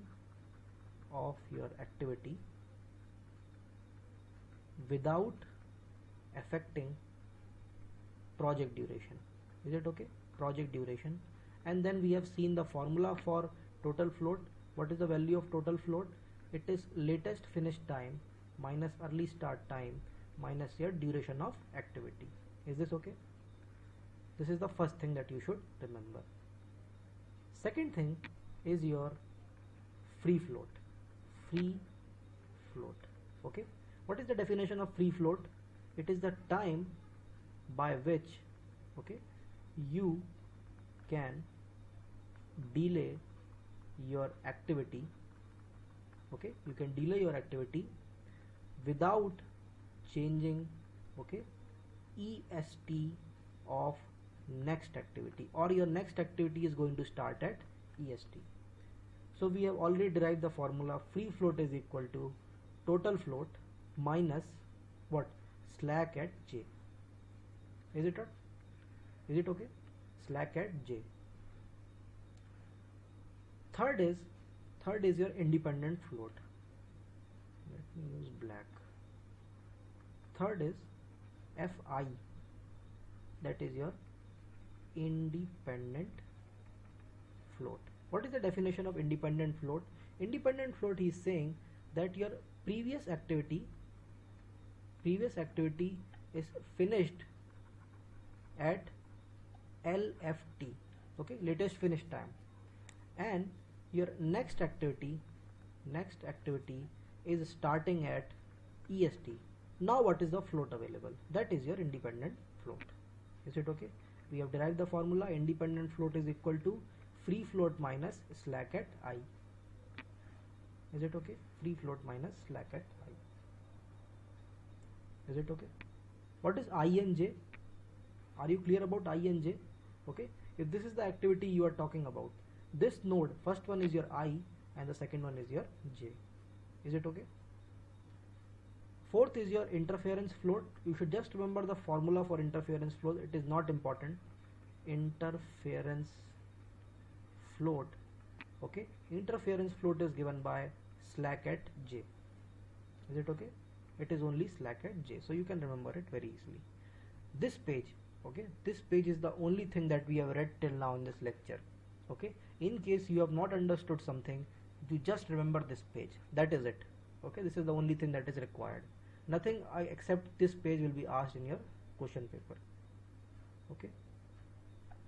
S1: without affecting project duration. Is it okay? Project duration. And then we have seen the formula for total float. What is the value of total float? It is latest finish time minus early start time minus your duration of activity. Is this okay? This is the first thing that you should remember. Second thing is your free float. Free float, okay? What is the definition of free float? It is the time by which, okay, you can delay your activity, okay? You can delay your activity without changing, okay, EST of next activity, or your next activity is going to start at EST. So we have already derived the formula. Free float is equal to total float minus what? Slack at J. Is it not? Is it okay? Slack at J. Third is your independent float. Let me use black. Third is Fi, that is your independent float. What is the definition of independent float? Independent float is saying that your previous activity is finished at LFT, okay, latest finish time, and your next activity is starting at EST. Now what is the float available? That is your independent float. Is it okay? We have derived the formula. Independent float is equal to free float minus slack at I. Is it okay? Free float minus slack at I. Is it okay? What is I and J? Are you clear about I and J? Okay, if this is the activity you are talking about, this node, first one is your I and the second one is your J. Is it okay? Fourth is your interference float. You should just remember the formula for interference float. It is not important. Interference float, okay, interference float is given by slack at J. Is it okay? It is only slack at J, so you can remember it very easily. This page, okay, this page is the only thing that we have read till now in this lecture, okay? In case you have not understood something, you just remember this page. That is it, okay? This is the only thing that is required. Nothing except this page will be asked in your question paper, okay?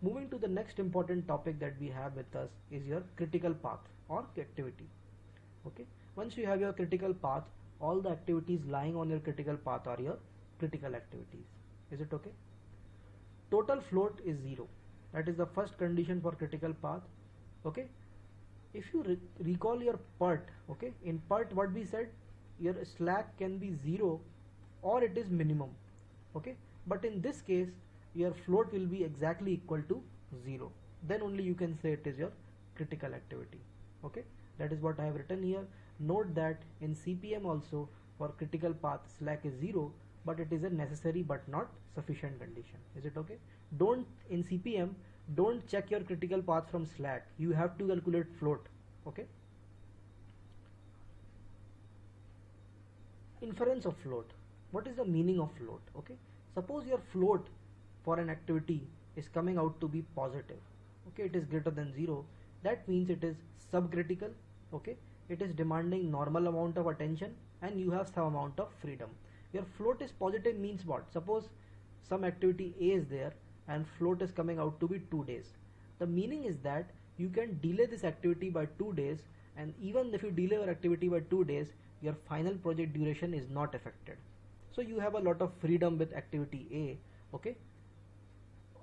S1: Moving to the next important topic that we have with us is your critical path or activity, okay? Once you have your critical path, all the activities lying on your critical path are your critical activities. Is it okay? Total float is 0. That is the first condition for critical path, okay? If you recall your PERT, okay, in PERT what we said, your slack can be 0 or it is minimum, okay? But in this case your float will be exactly equal to 0. Then only you can say it is your critical activity, okay? That is what I have written here. Note that in CPM also for critical path slack is 0, but it is a necessary but not sufficient condition. Is it okay? Don't, in CPM, don't check your critical path from slack. You have to calculate float. Okay. Inference of float. What is the meaning of float? Okay. Suppose your float for an activity is coming out to be positive. Okay, it is greater than 0. That means it is subcritical. Okay, it is demanding normal amount of attention and you have some amount of freedom. Your float is positive means what? Suppose some activity A is there and float is coming out to be 2 days. The meaning is that you can delay this activity by 2 days, and even if you delay your activity by 2 days, your final project duration is not affected. So you have a lot of freedom with activity A. Okay.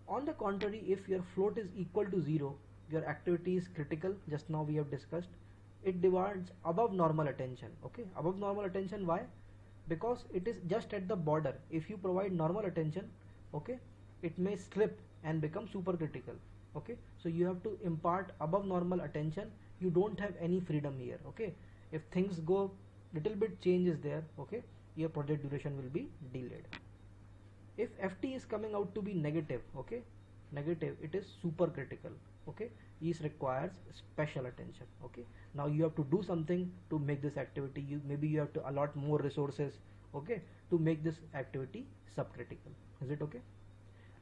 S1: On the contrary, if your float is equal to 0, your activity is critical. Just now we have discussed. It demands above normal attention. Okay, above normal attention. Why? Because it is just at the border. If you provide normal attention, okay, it may slip and become supercritical. Okay, so you have to impart above normal attention. You don't have any freedom here. Okay, if things go little bit change is there, okay, your project duration will be delayed. If FT is coming out to be negative, okay, negative, it is supercritical. Okay, this requires special attention. Okay, now you have to do something to make this activity, maybe you have to allot more resources, okay, to make this activity subcritical. Is it okay?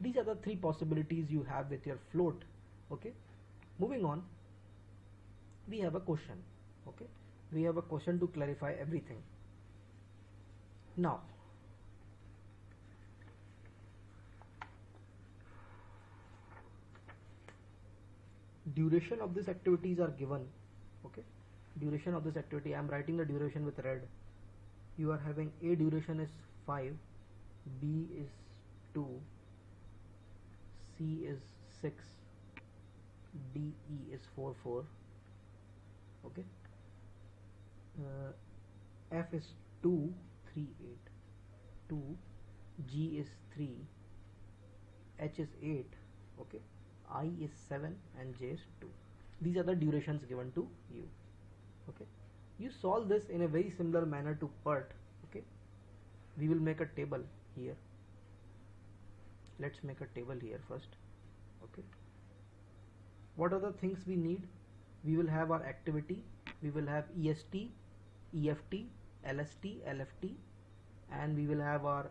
S1: These are the 3 possibilities you have with your float. Okay, moving on, we have a question. Okay, we have a question to clarify everything. Now duration of these activities are given. Okay, duration of this activity, I am writing the duration with red. You are having A duration is 5, B is 2, C is 6, D, E is 4, 4. Okay, F is 2, 3, 8, 2, G is 3, H is 8, okay, I is 7 and J is 2. These are the durations given to you. Okay, you solve this in a very similar manner to PERT. Okay, we will make a table here. Let's make a table here first. Okay, what are the things we need? We will have our activity, we will have EST, EFT, LST, LFT, and we will have our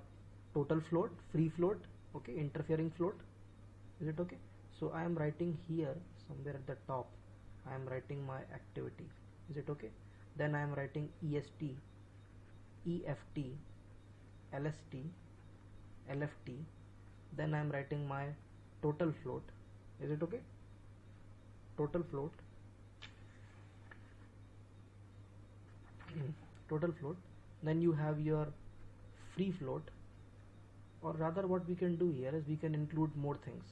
S1: total float, free float, okay, interfering float. Is it okay? So I am writing here somewhere at the top, I am writing my activity. Is it okay? Then I am writing EST, EFT, LST, LFT. Then I am writing my total float. Is it okay? Total float. Total float. Then you have your free float, or rather what we can do here is we can include more things.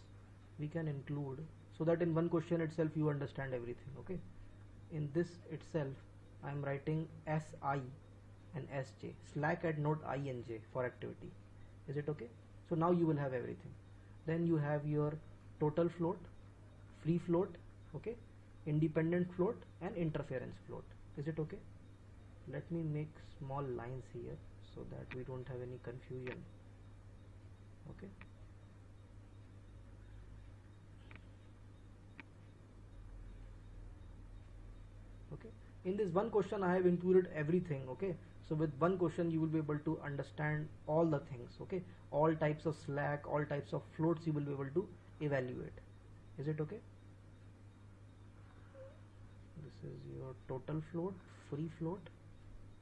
S1: We can include, so that in one question itself you understand everything. Okay, in this itself I am writing SI and SJ, slack at node I and J for activity. Is it okay? So now you will have everything. Then you have your total float, free float, okay, independent float and interference float. Is it okay? Let me make small lines here so that we don't have any confusion. Okay, okay, in this one question I have included everything. Okay, so with one question you will be able to understand all the things. Okay, all types of slack, all types of floats you will be able to evaluate. Is it okay? This is your total float, free float,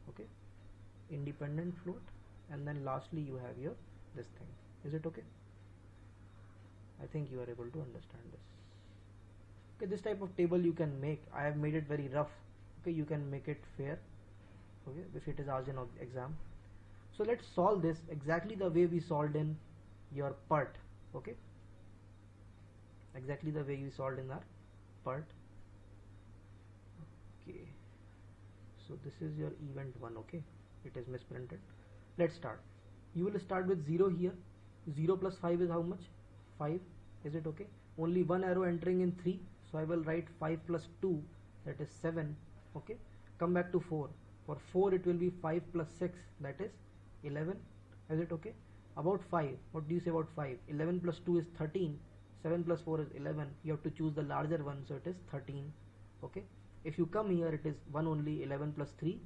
S1: okay, independent float, and then lastly you have your this thing. Is it okay? I think you are able to understand this. Okay, this type of table you can make. I have made it very rough. Okay, you can make it fair, okay, if it is asked in exam. So let's solve this exactly the way we solved in your PERT. Okay, exactly the way we solved in our PERT. Okay, so this is your event 1. Okay, it is misprinted. Let's start. You will start with 0 here. 0 plus 5 is how much? 5. Is it okay? Only one arrow entering in 3, so I will write 5 plus 2, that is 7. Okay, come back to 4. For 4 it will be 5 plus 6, that is 11. Is it okay? About 5, what do you say about 5? 11 plus 2 is 13, 7 plus 4 is 11. You have to choose the larger one, so it is 13. Okay, if you come here, it is 1 only. 11 plus 3,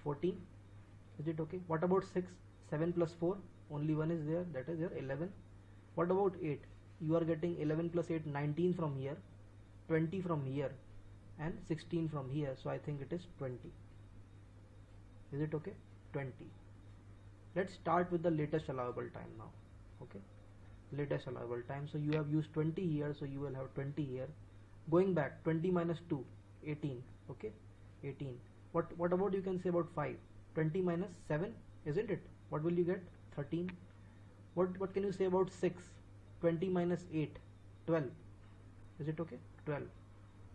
S1: 14. Is it okay? What about 6? 7 plus 4, only 1 is there, that is your 11. What about 8? You are getting 11 plus 8, 19 from here, 20 from here, and 16 from here, so I think it is 20. Is it okay? 20. Let's start with the latest allowable time now. Okay, latest allowable time. So you have used 20 here, so you will have 20 here. Going back, 20 minus 2, 18. Okay, 18. What about, you can say about 5? 20 minus 7, isn't it? What will you get? 13. What can you say about 6? 20 minus 8, 12. Is it okay? 12.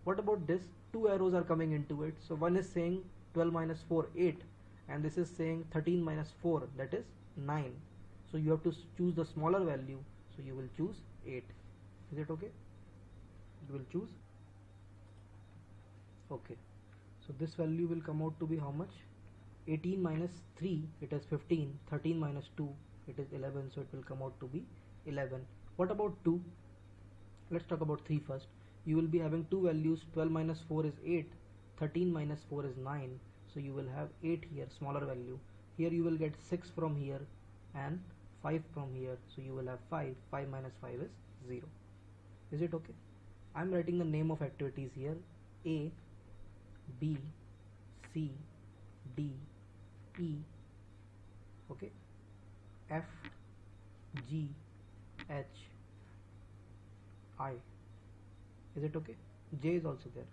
S1: What about this? Two arrows are coming into it. So one is saying 12 minus 4, 8, and this is saying 13 minus 4, that is 9. So you have to choose the smaller value, so you will choose 8. Is it okay? You will choose. Okay, so this value will come out to be how much? 18 minus 3, it is 15. 13 minus 2, it is 11, so it will come out to be 11. What about 2? Let's talk about 3 first. You will be having two values. 12 minus 4 is 8, 13 minus 4 is 9, so you will have 8 here, smaller value. Here you will get 6 from here and 5 from here, so you will have 5. 5 minus 5 is 0. Is it okay? I am writing the name of activities here: A, B, C, D, E, okay, F, G, H, I. Is it okay? J is also there.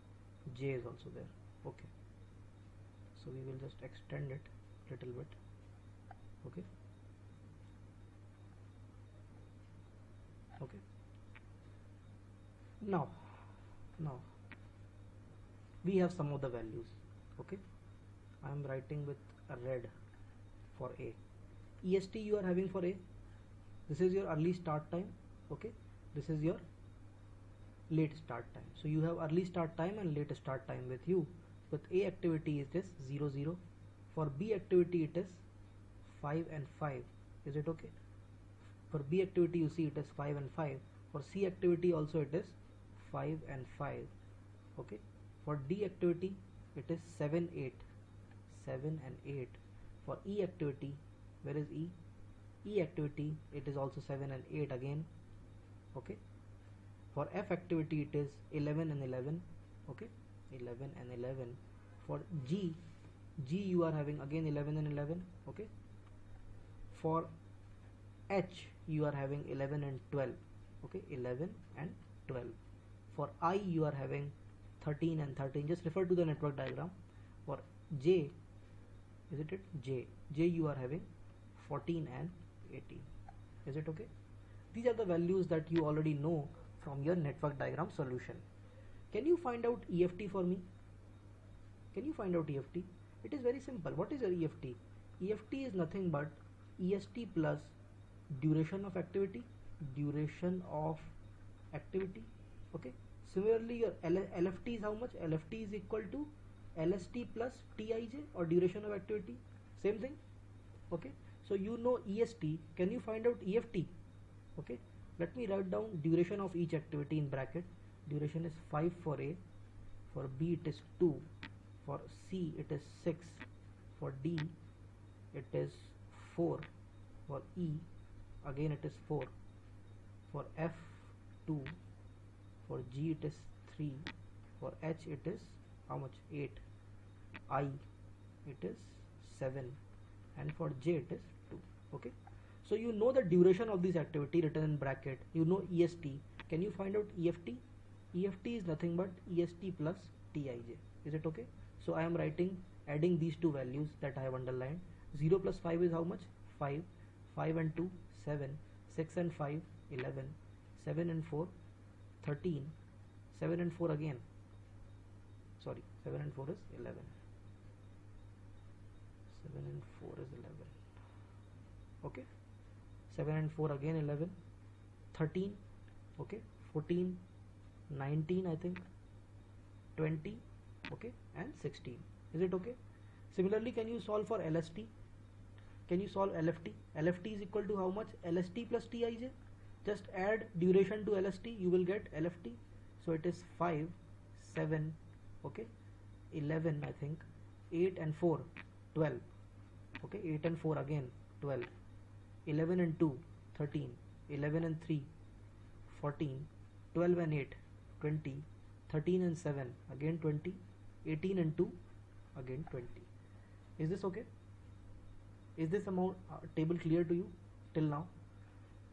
S1: J is also there. Okay. So we will just extend it little bit. Okay. Okay. Now we have some of the values. Okay. I am writing with a red for A. EST you are having for A. This is your early start time. Okay. This is your late start time. So you have early start time and late start time with you. With A activity it is 0 0. For B activity it is 5 and 5. Is it okay? For B activity you see it is 5 and 5. For C activity also it is 5 and 5. Okay. For D activity it is 7 8. 7 and 8. For E activity, where is E? E activity it is also 7 and 8 again. Okay. For F activity it is 11 and 11. Okay, 11 and 11. For G you are having again 11 and 11. Okay. For H you are having 11 and 12. Okay, 11 and 12. For I you are having 13 and 13. Just refer to the network diagram. For J, is it J you are having 14 and 18. Is it okay? These are the values that you already know from your network diagram solution. Can you find out EFT for me? Can you find out EFT? It is very simple. What is your EFT? EFT is nothing but EST plus duration of activity. Duration of activity. Okay. Similarly, your LFT is how much? LFT is equal to LST plus TIJ, or duration of activity. Same thing. Okay. So you know EST. Can you find out EFT? Okay. Let me write down duration of each activity in bracket. Duration is 5 for A. For B it is 2. For C it is 6. For D it is 4. For E again it is 4. For F 2. For G it is 3. For H it is how much? 8. I it is 7. And for J it is 2. Okay. So you know the duration of this activity written in bracket. You know EST. Can you find out EFT? EFT is nothing but EST plus TIJ. Is it okay? So I am adding these two values that I have underlined. 0 plus 5 is how much? 5. 5 and 2, 7. 6 and 5, 11. 7 and 4, 13. 7 and 4 again. Sorry, 7 and 4 is 11. 7 and 4 is 11. Okay. 7 and 4 again 11. 13. Okay. 14. 19 I think. 20. Okay. And 16. Is it okay? Similarly, can you solve for LST? Can you solve LFT? LFT is equal to how much? LST plus Tij. Just add duration to LST, you will get LFT. So it is 5, 7, okay, 11 I think, 8 and 4, 12, okay, 8 and 4 again, 12, 11 and 2, 13, 11 and 3, 14, 12 and 8, 20, 13 and 7, again 20, 18 and 2, again 20. Is this okay? Is this amount table clear to you till now?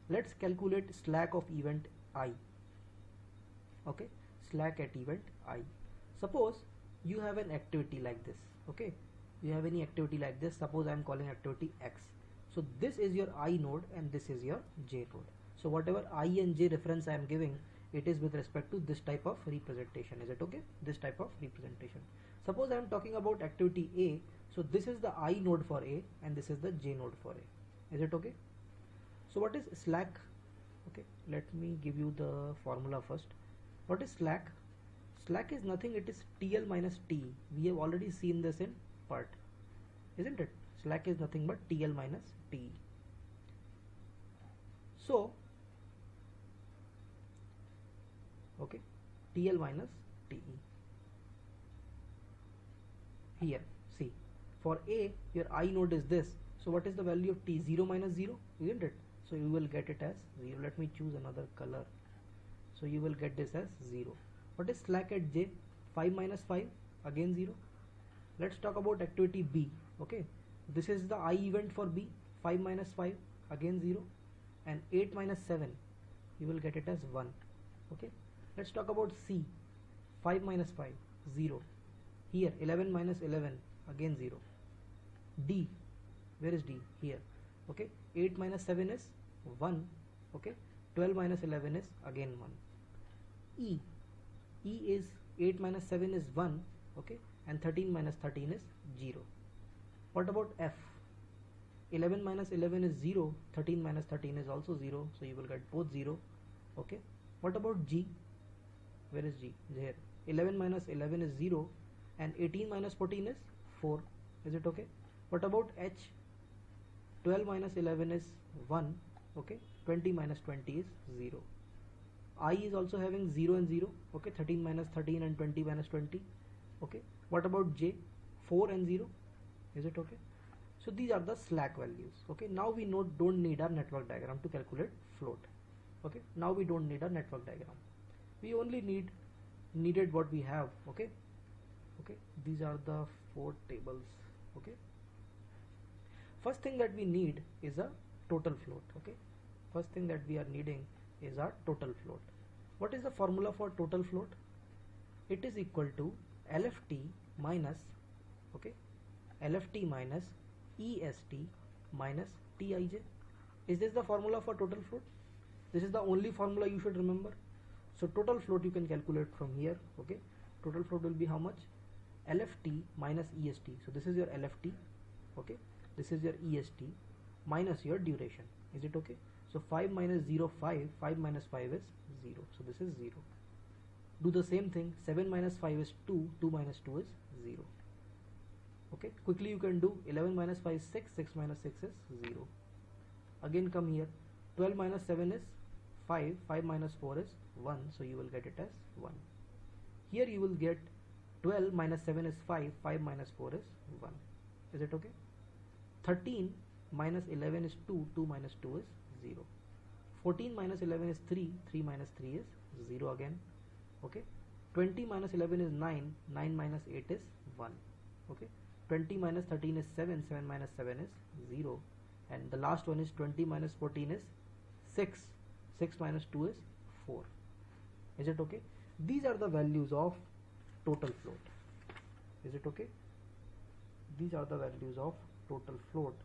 S1: Let's calculate slack of event I. Okay, slack at event I. Suppose you have an activity like this. Okay, you have any activity like this. Suppose I am calling activity X. So this is your I node and this is your J node. So whatever I and J reference I am giving, it is with respect to this type of representation. Is it okay? This type of representation. Suppose I am talking about activity A. So this is the I node for A and this is the J node for A. Is it okay? So what is slack? Okay, let me give you the formula first. What is slack? Slack is nothing, it is TL minus T. We have already seen this in part, isn't it? Slack is nothing but TL minus T. So, okay, TL minus TE. Here, see, for A, your I node is this. So what is the value of T? 0 minus 0, isn't it? So you will get it as 0. Let me choose another color. So you will get this as 0. What is slack at J? 5 minus 5, again 0. Let's talk about activity B. Okay, this is the I event for B. 5 minus 5, again 0. And 8 minus 7, you will get it as 1. Okay, let's talk about C. 5 minus 5, 0. Here 11 minus 11, again 0. D, where is D? Here. Okay, 8 minus 7 is 1. Okay, 12 minus 11 is again 1. E is 8 minus 7 is 1. Okay, and 13 minus 13 is 0. What about F? 11 minus 11 is 0, 13 minus 13 is also 0, so you will get both 0. Okay, what about G? Where is G? Here 11 minus 11 is 0 and 18 minus 14 is 4. Is it okay? What about H? 12 minus 11 is 1. Okay, 20 minus 20 is 0. I is also having 0 and 0. Okay, 13 minus 13 and 20 minus 20. Okay, what about J? 4 and 0. Is it okay? So these are the slack values. Okay, now we don't need our network diagram to calculate float. Okay, now we don't need a network diagram. We only needed what we have. Okay, these are the 4 tables. Okay, first thing that we need is a total float. Okay, first thing that we are needing is our total float. What is the formula for total float? It is equal to LFT minus, okay, LFT minus EST minus TIJ. Is this the formula for total float? This is the only formula you should remember. So total float you can calculate from here. Okay, total float will be how much? LFT minus EST. So this is your LFT. Okay, this is your EST minus your duration. Is it okay? So 5 minus 0, 5. 5 minus 5 is 0. So this is 0. Do the same thing. 7 minus 5 is 2. 2 minus 2 is 0. Okay, quickly you can do 11 minus 5 is 6. 6 minus 6 is 0. Again come here. 12 minus 7 is 5. 5 minus 4 is 1. So you will get it as 1. Here you will get 12 minus 7 is 5. 5 minus 4 is 1. Is it okay? 13 minus 11 is 2. 2 minus 2 is 0. 14 minus 11 is 3. 3 minus 3 is 0 again. Okay. 20 minus 11 is 9. 9 minus 8 is 1. Okay. 20 minus 13 is 7. 7 minus 7 is 0. And the last one is 20 minus 14 is 6. 6 minus 2 is 4. Is it okay? These are the values of total float. Is it okay? These are the values of total float.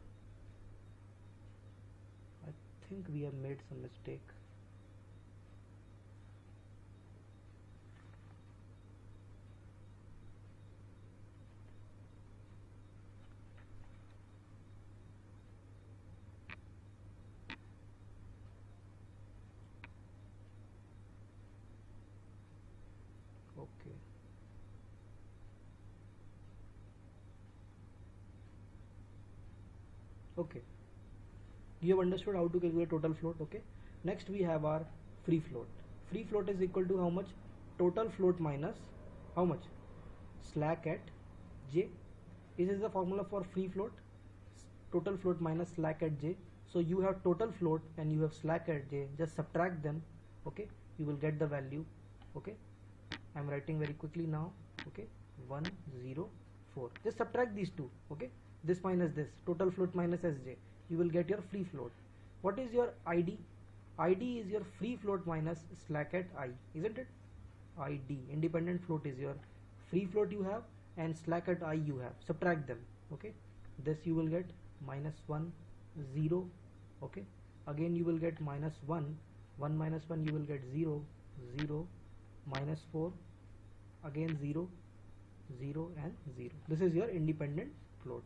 S1: I think we have made some mistake. Okay. Okay, you have understood how to calculate total float. Okay, next we have our free float. Free float is equal to how much? Total float minus how much? Slack at j. This is the formula for free float. Total float minus slack at j. So you have total float and you have slack at j. Just subtract them. Okay, you will get the value. Okay, I'm writing very quickly now. Okay, 104. Just subtract these two. Okay, this minus this, total float minus sj. You will get your free float. What is your id? id is your free float minus slack at I, isn't it? id, independent float, is your free float you have, and slack at I you have. Subtract them. Okay, this you will get -1 0. Okay, again you will get -1 1 minus 1, you will get 0 0 -4, again 0 0 and 0. This is your independent float.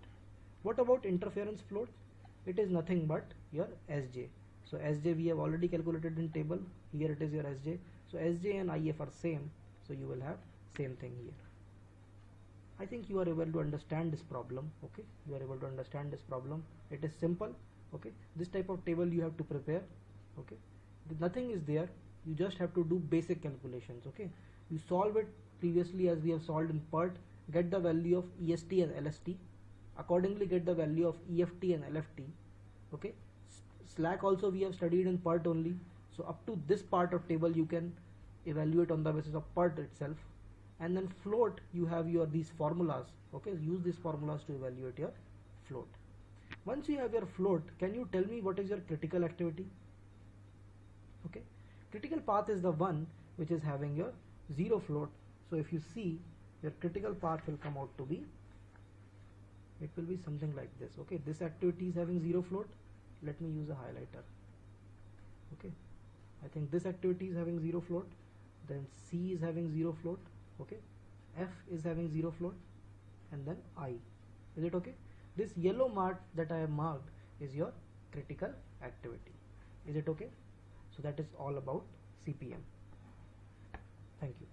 S1: What about interference float? It is nothing but your sj. So sj we have already calculated in table. Here it is your sj. So sj and if are same, so you will have same thing here. I think you are able to understand this problem. Okay, you are able to understand this problem. It is simple. Okay, this type of table you have to prepare. Okay, nothing is there, you just have to do basic calculations. Okay, you solve it previously as we have solved in PERT. Get the value of EST and LST, accordingly get the value of EFT and LFT. Okay, slack also we have studied in PERT only, so up to this part of table you can evaluate on the basis of PERT itself. And then float, you have your these formulas. Okay, use these formulas to evaluate your float. Once you have your float, can you tell me what is your critical activity? Okay, critical path is the one which is having your zero float. So if you see, your critical path will come out to be, it will be something like this. Okay, this activity is having zero float. Let me use a highlighter. Okay, I think this activity is having zero float, then C is having zero float. Okay, F is having zero float, and then I. Is it okay? This yellow mark that I have marked is your critical activity. Is it okay? So that is all about CPM. Thank you.